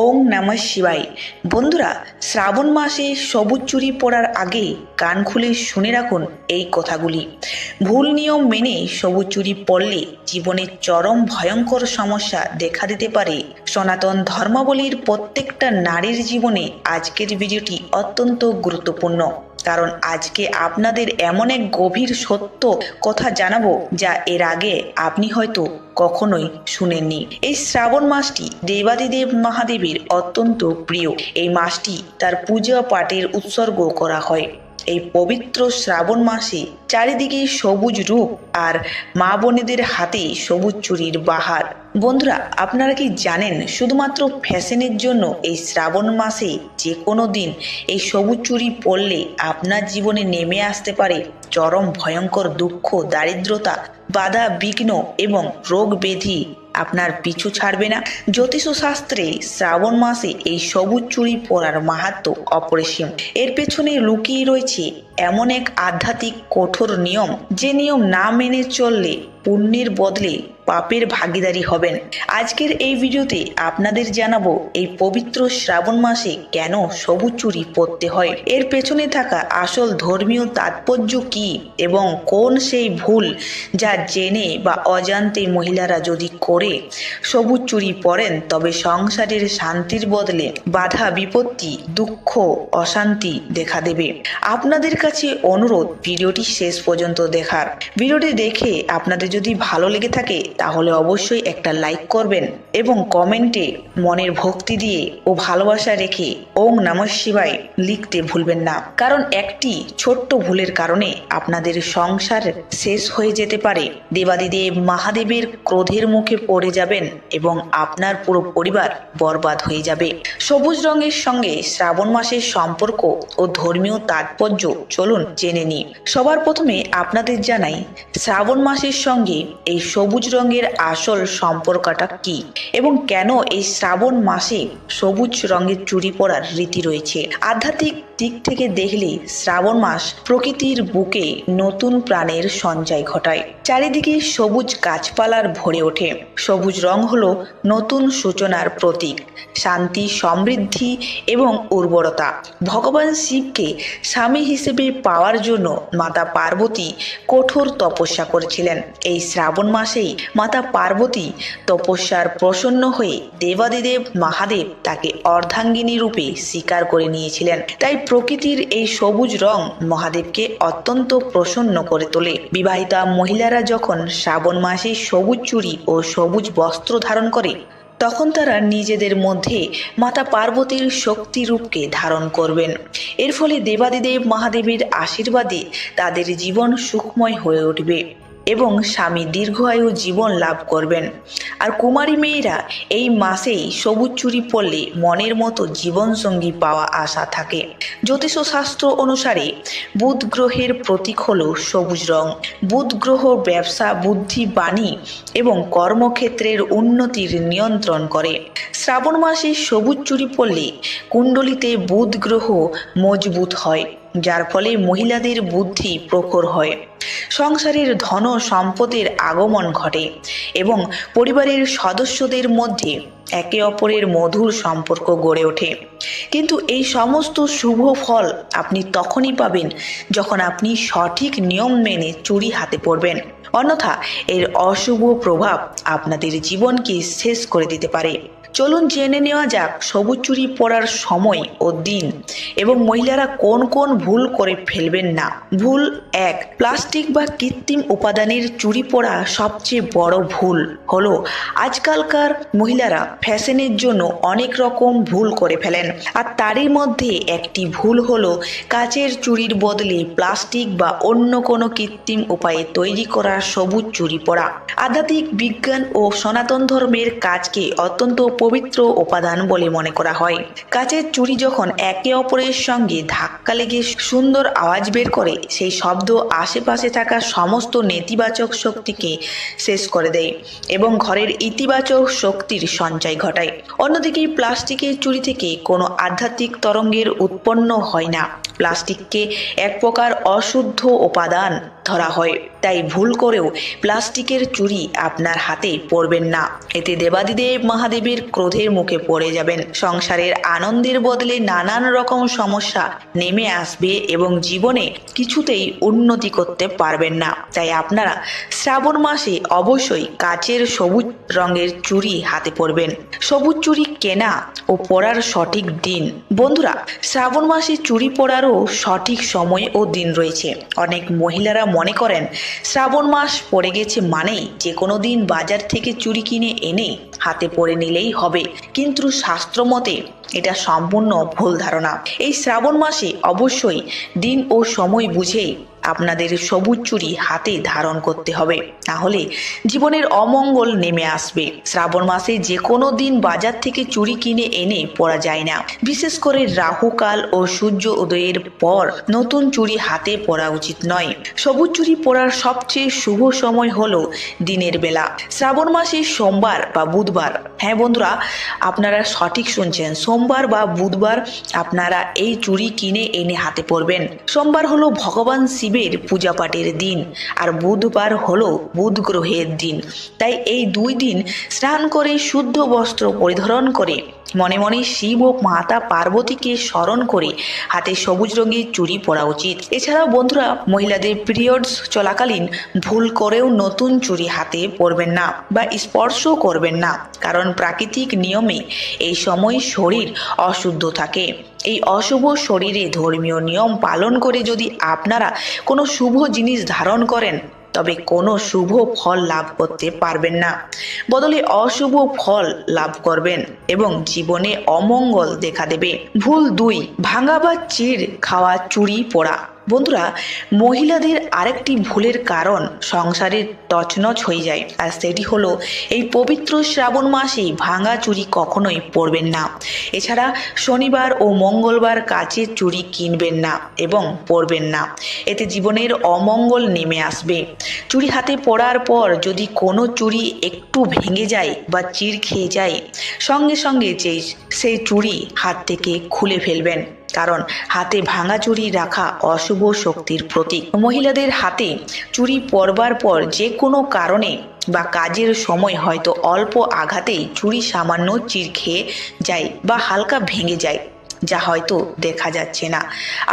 ওম নমঃ শিবায়। বন্ধুরা, শ্রাবণ মাসে সবুজ চুড়ি পরার আগে কান খুলে শুনে রাখুন এই কথাগুলি। ভুল নিয়ম মেনে সবুজ চুড়ি পরলে জীবনে চরম ভয়ঙ্কর সমস্যা দেখা দিতে পারে। সনাতন ধর্মাবলীর প্রত্যেকটা নারীর জীবনে আজকের ভিডিওটি অত্যন্ত গুরুত্বপূর্ণ, কারণ আজকে আপনাদের এমন এক গভীর সত্য কথা জানাবো যা এর আগে আপনি হয়তো কখনোই শুনেননি। এই শ্রাবণ মাসটি দেবাদিদেব মহাদেবের অত্যন্ত প্রিয়। এই মাসটি তার পূজা পাঠের উৎসর্গ করা হয়। এই পবিত্র শ্রাবণ মাসে চারিদিকে সবুজ রূপ আর মা বোনেদের হাতে সবুজ চুড়ির বাহার। বন্ধুরা, আপনারা কি জানেন শুধুমাত্র ফ্যাশনের জন্য এই শ্রাবণ মাসে যে কোনো দিন এই সবুজ চুড়ি পরলে আপনার জীবনে নেমে আসতে পারে চরম ভয়ঙ্কর দুঃখ, দারিদ্রতা, বাধা বিঘ্ন এবং রোগ ব্যাধি আপনার পিছু ছাড়বে না। জ্যোতিষ শাস্ত্রে শ্রাবণ মাসে এই সবুজ চুড়ি পরার মাহাত্ম্য অপরিসীম। এর পেছনে লুকিয়ে রয়েছে এমন এক আধ্যাত্মিক কঠোর নিয়ম, যে নিয়ম না মেনে চললে পুণ্যের বদলে পাপের ভাগীদারি হবেন। আজকের এই ভিডিওতে আপনাদের জানাবো এই পবিত্র শ্রাবণ মাসে কেন সবুজ চুড়ি পরতে হয়, এর পেছনে থাকা আসল ধর্মীয় তাৎপর্য কি এবং কোন সেই ভুল যা জেনে বা অজান্তে মহিলারা যদি করে সবুজ চুড়ি পরেন তবে সংসারের শান্তির বদলে বাধা বিপত্তি, দুঃখ, অশান্তি দেখা দেবে। আপনাদের কাছে অনুরোধ ভিডিওটি শেষ পর্যন্ত দেখার। ভিডিওটি দেখে আপনাদের যদি ভালো লেগে থাকে তাহলে অবশ্যই একটা লাইক করবেন এবং কমেন্টে মনের ভক্তি দিয়ে ও ভালোবাসা রেখে ওম নমঃ শিবায় লিখতে ভুলবেন না, কারণ একটি ছোট্ট ভুলের কারণে আপনাদের সংসার শেষ হয়ে যেতে পারে। দেবাদিদেব মহাদেবের ক্রোধের মুখে পড়ে যাবেন এবং আপনার পুরো পরিবার বরবাদ হয়ে যাবে। সবুজ রঙের সঙ্গে শ্রাবণ মাসের সম্পর্ক ও ধর্মীয় তাৎপর্য চলুন জেনে নিই। সবার প্রথমে আপনাদের জানাই শ্রাবণ মাসের সঙ্গে এই সবুজ রঙের আসল সম্পর্কটা কি এবং কেন এই শ্রাবণ মাসে সবুজ রঙের চুড়ি পরার রীতি রয়েছে। আধ্যাত্মিক দিক থেকে দেখলে শ্রাবণ মাস প্রকৃতির বুকে নতুন প্রাণের সঞ্চয় ঘটায়। চারিদিকে সবুজ গাছপালার ভরে ওঠে। সবুজ রং হলো নতুন সূচনার প্রতীক, শান্তি, সমৃদ্ধি এবং উর্বরতা। ভগবান শিবকে স্বামী হিসেবে পাওয়ার জন্য মাতা পার্বতী কঠোর তপস্যা করেছিলেন। এই শ্রাবণ মাসেই মাতা পার্বতী তপস্যার প্রসন্ন হয়ে দেবাদিদেব মহাদেব তাকে অর্ধাঙ্গিনী রূপে স্বীকার করে নিয়েছিলেন। তাই প্রকৃতির এই সবুজ রং মহাদেবকে অত্যন্ত প্রসন্ন করে তোলে। বিবাহিতা মহিলারা যখন শ্রাবণ মাসে সবুজ চুড়ি ও সবুজ বস্ত্র ধারণ করে তখন তারা নিজেদের মধ্যে মাতা পার্বতীর শক্তি রূপকে ধারণ করবেন। এর ফলে দেবাদিদেব মহাদেবের আশীর্বাদে তাদের জীবন সুখময় হয়ে উঠবে এবং স্বামী দীর্ঘায়ু জীবন লাভ করবেন। আর কুমারী মেয়েরা এই মাসেই সবুজ চুড়ি পরলে মনের মতো জীবনসঙ্গী পাওয়া আশা থাকে। জ্যোতিষ শাস্ত্র অনুসারে বুধ গ্রহের প্রতীক হল সবুজ রং। বুধ গ্রহ ব্যবসা, বুদ্ধি, বাণী এবং কর্মক্ষেত্রের উন্নতির নিয়ন্ত্রণ করে। শ্রাবণ মাসে সবুজ চুড়ি পরলে কুণ্ডলিতে বুধ গ্রহ মজবুত হয়, যার ফলে মহিলাদের বুদ্ধি প্রখর হয়, সংসারের ধন সম্পদের আগমন ঘটে এবং পরিবারের সদস্যদের মধ্যে একে অপরের মধুর সম্পর্ক গড়ে ওঠে। কিন্তু এই সমস্ত শুভ ফল আপনি তখনই পাবেন যখন আপনি সঠিক নিয়ম মেনে চুড়ি হাতে পরবেন, অন্যথা এর অশুভ প্রভাব আপনাদের জীবনকে শেষ করে দিতে পারে। চলুন জেনে নেওয়া যাক সবুজ চুড়ি পরার সময় ও দিন এবং মহিলারা কোন কোন ভুল করে ফেলবেন না। ভুল 1, প্লাস্টিক বা কৃত্রিম উপাদানের চুড়ি পরা সবচেয়ে বড় ভুল হলো আজকালকার মহিলারা ফ্যাশনের জন্য অনেক রকম ভুল করে ফেলেন, আর তারই মধ্যে একটি ভুল হলো কাচের চুড়ির বদলে প্লাস্টিক বা অন্য কোনো কৃত্রিম উপায়ে তৈরি করা সবুজ চুড়ি পরা। আধ্যাত্মিক বিজ্ঞান ও সনাতন ধর্মের কাজকে অত্যন্ত পবিত্র উপাদান বলে মনে করা হয়। কাচের চুড়ি যখন একে অপরের সঙ্গে ধাক্কা লেগে সুন্দর আওয়াজ বের করে, সেই শব্দ আশেপাশে থাকা সমস্ত নেতিবাচক শক্তিকে শেষ করে দেয় এবং ঘরের ইতিবাচক শক্তির সঞ্চয় ঘটায়। অন্যদিকে প্লাস্টিকের চুড়ি থেকে কোনো আধ্যাত্মিক তরঙ্গের উৎপন্ন হয় না। প্লাস্টিককে এক প্রকার অশুদ্ধ উপাদান ধরা হয়। তাই ভুল করেও প্লাস্টিকের চুড়ি আপনার হাতে পরবেন না। এতে দেবাদিদেব মহাদেবের ক্রোধের মুখে পড়ে যাবেন। সংসারের আনন্দের বদলে নানান রকম সমস্যা নেমে আসবে এবং জীবনে কিছুতেই উন্নতি করতে পারবেন না। তাই আপনারা শ্রাবণ মাসে অবশ্যই কাচের সবুজ রঙের চুড়ি হাতে পরবেন। সবুজ চুড়ি কেনা ও পরার সঠিক দিন। বন্ধুরা, শ্রাবণ মাসে চুড়ি পরারও সঠিক সময় ও দিন রয়েছে। অনেক মহিলারা মনে করেন শ্রাবণ মাস পড়ে গেছে মানেই যে কোনো দিন বাজার থেকে চুড়ি কিনে এনে হাতে পরে নিলেই হবে, কিন্তু শাস্ত্র মতে এটা সম্পূর্ণ ভুল ধারণা। এই শ্রাবণ মাসে অবশ্যই দিন ও সময় বুঝেই আপনাদের সবুজ চুড়ি হাতে ধারণ করতে হবে, তাহলে জীবনের অমঙ্গল নেমে আসবে। শ্রাবণ মাসে যে কোনো দিন বাজার থেকে চুড়ি কিনে এনে পরা যায় না। বিশেষ করে রাহুকাল ও সূর্য উদয়ের পর নতুন চুড়ি হাতে পরা উচিত নয়। সবুজ চুড়ি পরার সবচেয়ে শুভ সময় হলো দিনের বেলা। শ্রাবণ মাসে সোমবার বা বুধবার, হ্যাঁ বন্ধুরা, আপনারা সঠিক শুনছেন, সোমবার বা বুধবার আপনারা এই চুড়ি কিনে এনে হাতে পরবেন। সোমবার হলো ভগবান শিবের পূজা পাঠের দিন, আর বুধবার হলো বুধ গ্রহের দিন। তাই এই দুই দিন স্নান করে শুদ্ধ বস্ত্র পরিধারণ করে মনে মনে শিব ও মাতা পার্বতীকে স্মরণ করে হাতে সবুজ রঙের চুড়ি পরা উচিত। এছাড়াও বন্ধুরা, মহিলাদের পিরিয়ডস চলাকালীন ভুল করেও নতুন চুড়ি হাতে পরবেন না বা স্পর্শও করবেন না, কারণ প্রাকৃতিক নিয়মে এই সময় শরীর অশুদ্ধ থাকে। এই অশুভ শরীরে ধর্মীয় নিয়ম পালন করে যদি আপনারা কোনো শুভ জিনিস ধারণ করেন, তবে কোনো শুভ ফল লাভ করতে পারবেন না, বদলে অশুভ ফল লাভ করবেন এবং জীবনে অমঙ্গল দেখা দেবে। ভুল 2, ভাঙা বা চির খাওয়া চুড়ি পরা। বন্ধুরা, মহিলাদের আরেকটি ভুলের কারণ সংসারের তছনছ হয়ে যায়, আর সেটি হলো এই পবিত্র শ্রাবণ মাসে ভাঙা চুড়ি কখনোই পরবেন না। এছাড়া শনিবার ও মঙ্গলবার কাচের চুড়ি কিনবেন না এবং পরবেন না, এতে জীবনের অমঙ্গল নেমে আসবে। চুড়ি হাতে পরার পর যদি কোনো চুড়ি একটু ভেঙে যায় বা চির খেয়ে যায়, সঙ্গে সঙ্গে সেই চুড়ি হাত থেকে খুলে ফেলবেন, কারণ হাতে ভাঙা চুড়ি রাখা অশুভ শক্তির প্রতীক। মহিলাদের হাতে চুড়ি পরবার পর যে কোনো কারণে বা কাজের সময় হয়তো অল্প আঘাতেই চুড়ি সামান্য চির খেয়ে যায় বা হালকা ভেঙে যায়, যা হয়তো দেখা যাচ্ছে না।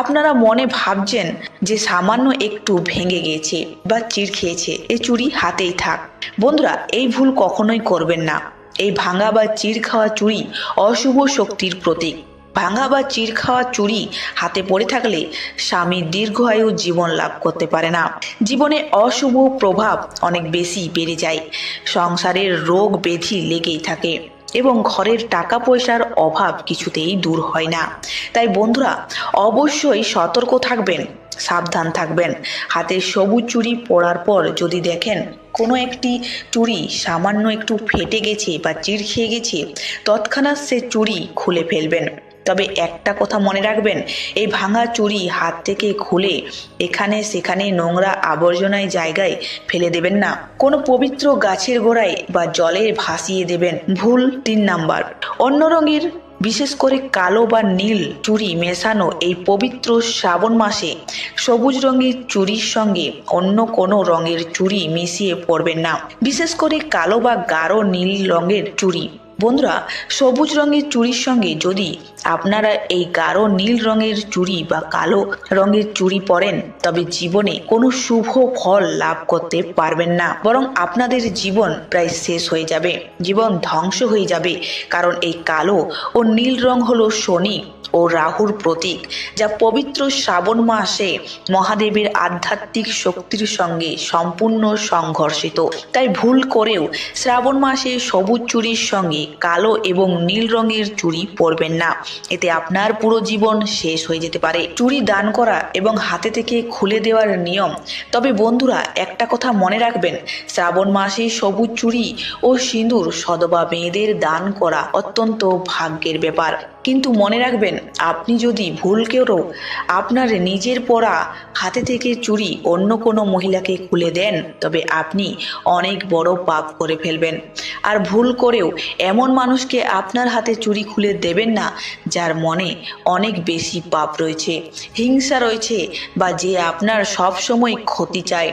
আপনারা মনে ভাবছেন যে সামান্য একটু ভেঙে গেছে বা চির খেয়েছে, এই চুড়ি হাতেই থাক। বন্ধুরা, এই ভুল কখনোই করবেন না। এই ভাঙা বা চির খাওয়া চুড়ি অশুভ শক্তির প্রতীক। ভাঙা বা চির খাওয়া চুড়ি হাতে পড়ে থাকলে স্বামী দীর্ঘায়ু জীবন লাভ করতে পারে না। জীবনে অশুভ প্রভাব অনেক বেশি বেড়ে যায়। সংসারের রোগ ব্যাধি লেগেই থাকে এবং ঘরের টাকা পয়সার অভাব কিছুতেই দূর হয় না। তাই বন্ধুরা, অবশ্যই সতর্ক থাকবেন, সাবধান থাকবেন। হাতে সবুজ চুড়ি পরার পর যদি দেখেন কোনো একটি চুড়ি সামান্য একটু ফেটে গেছে বা চির খেয়ে গেছে, তৎক্ষণাৎ সে চুড়ি খুলে ফেলবেন। তবে একটা কথা মনে রাখবেন, এই ভাঙা চুড়ি হাত থেকে খুলে এখানে সেখানে নোংরা আবর্জনায় জায়গায় ফেলে দেবেন না। কোনো পবিত্র গাছের গোড়ায় বা জলে ভাসিয়ে দেবেন। ভুল 3 নাম্বার, অন্য রঙের বিশেষ করে কালো বা নীল চুড়ি মেশানো এই পবিত্র শ্রাবণ মাসে সবুজ রঙের চুড়ির সঙ্গে অন্য কোনো রঙের চুড়ি মিশিয়ে পরবেন না, বিশেষ করে কালো বা গাঢ় নীল রঙের চুড়ি। বন্ধুরা, সবুজ রঙের চুড়ির সঙ্গে যদি আপনারা এই গাঢ় নীল রঙের চুড়ি বা কালো রঙের চুড়ি পরেন, তবে জীবনে কোনো শুভ ফল লাভ করতে পারবেন না, বরং আপনাদের জীবন প্রায় শেষ হয়ে যাবে, জীবন ধ্বংস হয়ে যাবে। কারণ এই কালো ও নীল রং হলো শনি ও রাহুর প্রতীক, যা পবিত্র শ্রাবণ মাসে মহাদেবের আধ্যাত্মিক শক্তির সঙ্গে সম্পূর্ণ সংঘর্ষিত। তাই ভুল করেও শ্রাবণ মাসে সবুজ চুড়ির সঙ্গে কালো এবং নীল রঙের চুড়ি পরবেন না, এতে আপনার পুরো জীবন শেষ হয়ে যেতে পারে। চুড়ি দান করা এবং হাতে থেকে খুলে দেওয়ার নিয়ম। তবে বন্ধুরা, একটা কথা মনে রাখবেন, শ্রাবণ মাসে সবুজ চুড়ি ও সিঁদুর সদবা মেয়েদের দান করা অত্যন্ত ভাগ্যের ব্যাপার। কিন্তু মনে রাখবেন, আপনি যদি ভুল করেও আপনার নিজের পরা হাতে থেকে চুড়ি অন্য কোনো মহিলাকে খুলে দেন, তবে আপনি অনেক বড় পাপ করে ফেলবেন। আর ভুল করেও এমন মানুষকে আপনার হাতে চুড়ি খুলে দেবেন না যার মনে অনেক বেশি পাপ রয়েছে, হিংসা রয়েছে, বা যে আপনার সব সময় ক্ষতি চায়।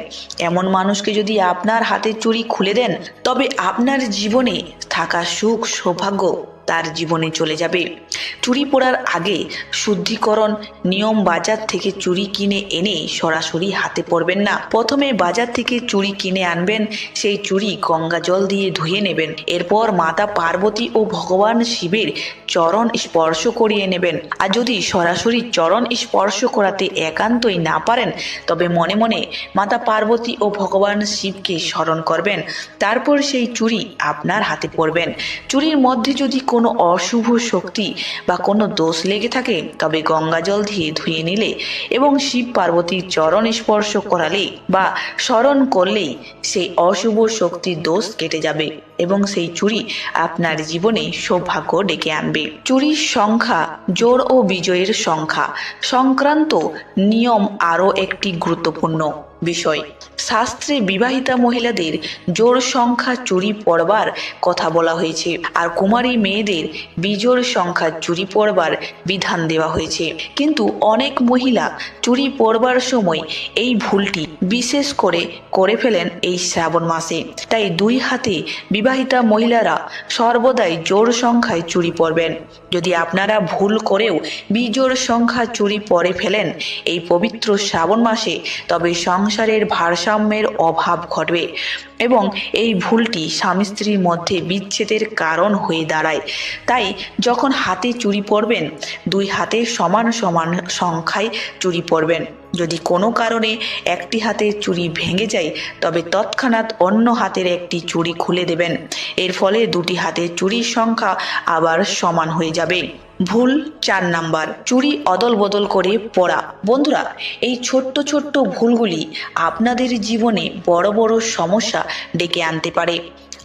এমন মানুষকে যদি আপনার হাতে চুড়ি খুলে দেন, তবে আপনার জীবনে থাকা সুখ সৌভাগ্য তার জীবনে চলে যাবে। চুড়ি পরার আগে শুদ্ধিকরণ নিয়ম, বাজার থেকে চুড়ি কিনে এনে সরাসরি হাতে পরবেন না। প্রথমে বাজার থেকে চুড়ি কিনে আনবেন, সেই চুড়ি গঙ্গা জল দিয়ে ধুয়ে নেবেন। এরপর মাতা পার্বতী ও ভগবান শিবের চরণ স্পর্শ করিয়ে নেবেন। আর যদি সরাসরি চরণ স্পর্শ করাতে একান্তই না পারেন, তবে মনে মনে মাতা পার্বতী ও ভগবান শিবকে স্মরণ করবেন। তারপর সেই চুড়ি আপনার হাতে পরবেন। চুড়ির মধ্যে যদি কোনো অশুভ শক্তি বা কোনো দোষ লেগে থাকে, তবে গঙ্গা জল দিয়ে ধুয়ে নিলে এবং শিব পার্বতীর চরণ স্পর্শ করালে বা স্মরণ করলেই সেই অশুভ শক্তির দোষ কেটে যাবে এবং সেই চুড়ি আপনার জীবনে সৌভাগ্য ডেকে আনবে। চুড়ির সংখ্যা জোড় ও বিজয়ের সংখ্যা সংক্রান্ত নিয়ম আরও একটি গুরুত্বপূর্ণ বিষয়। শাস্ত্রে বিবাহিতা মহিলাদের জোড় সংখ্যা চুড়ি পরবার কথা বলা হয়েছে, আর কুমারী মেয়েদের বিজোড় সংখ্যা চুড়ি পরবার বিধান দেওয়া হয়েছে। কিন্তু অনেক মহিলা চুড়ি পরবার সময় এই ভুলটি বিশেষ করে ফেলেন এই শ্রাবণ মাসে। তাই দুই হাতে বিবাহিতা মহিলারা সর্বদাই জোড় সংখ্যায় চুড়ি পরবেন। যদি আপনারা ভুল করেও বিজোড় সংখ্যা চুড়ি পরে ফেলেন এই পবিত্র শ্রাবণ মাসে, তবে সংসারের ভারসাম্যের অভাব ঘটবে এবং এই ভুলটি স্বামী স্ত্রীর মধ্যে বিচ্ছেদের কারণ হয়ে দাঁড়ায়। তাই যখন হাতে চুড়ি পরবেন, দুই হাতে সমান সমান সংখ্যায় চুড়ি পরবেন। যদি কোনো কারণে একটি হাতের চুড়ি ভেঙে যায়, তবে তৎক্ষণাৎ অন্য হাতের একটি চুড়ি খুলে দেবেন। এর ফলে দুটি হাতের চুড়ির সংখ্যা আবার সমান হয়ে যাবে। ভুল 4 নাম্বার, চুড়ি অদল বদল করে পরা। বন্ধুরা, এই ছোট্ট ছোট্ট ভুলগুলি আপনাদের জীবনে বড় বড় সমস্যা ডেকে আনতে পারে।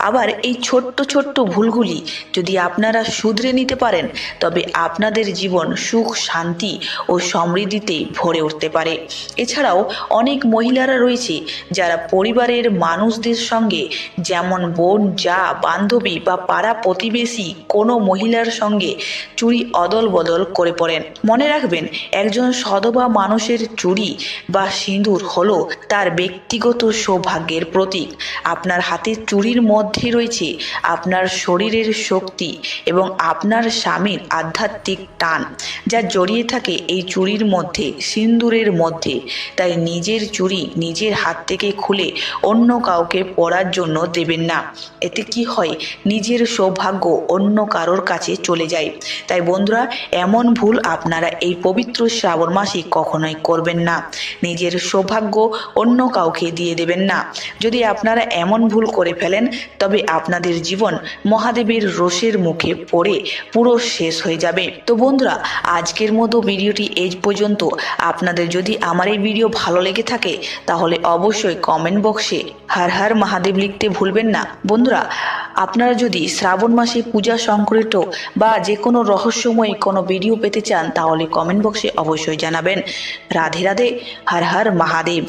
আবার এই ছোট্ট ছোট্ট ভুলগুলি যদি আপনারা শুধরে নিতে পারেন, তবে আপনাদের জীবন সুখ, শান্তি ও সমৃদ্ধিতে ভরে উঠতে পারে। এছাড়াও অনেক মহিলারা রয়েছে যারা পরিবারের মানুষদের সঙ্গে, যেমন বোন, যা, বান্ধবী বা পাড়া প্রতিবেশী কোনো মহিলার সঙ্গে চুড়ি অদল বদল করে পড়েন। মনে রাখবেন, একজন সধবা মানুষের চুড়ি বা সিঁদুর হলো তার ব্যক্তিগত সৌভাগ্যের প্রতীক। আপনার হাতে চুড়ির মধ্যে রয়েছে আপনার শরীরের শক্তি এবং আপনার স্বামীর আধ্যাত্মিক টান, যা জড়িয়ে থাকে এই চুড়ির মধ্যে, সিঁদুরের মধ্যে। তাই নিজের চুড়ি নিজের হাত থেকে খুলে অন্য কাউকে পরার জন্য দেবেন না। এতে কি হয়, নিজের সৌভাগ্য অন্য কারোর কাছে চলে যায়। তাই বন্ধুরা, এমন ভুল আপনারা এই পবিত্র শ্রাবণ মাসে কখনোই করবেন না। নিজের সৌভাগ্য অন্য কাউকে দিয়ে দেবেন না। যদি আপনারা এমন ভুল করে ফেলেন, তবে আপনাদের জীবন মহাদেবের রোষের মুখে পড়ে পুরো শেষ হয়ে যাবে। তো বন্ধুরা, আজকের মতো ভিডিওটি এই পর্যন্ত। আপনাদের যদি আমার এই ভিডিও ভালো লেগে থাকে, তাহলে অবশ্যই কমেন্ট বক্সে হর হর মহাদেব লিখতে ভুলবেন না। বন্ধুরা, আপনারা যদি শ্রাবণ মাসে পূজা সংক্রান্ত বা যে কোনো রহস্যময় কোনো ভিডিও পেতে চান, তাহলে কমেন্ট বক্সে অবশ্যই জানাবেন। রাধে রাধে, হর হর মহাদেব।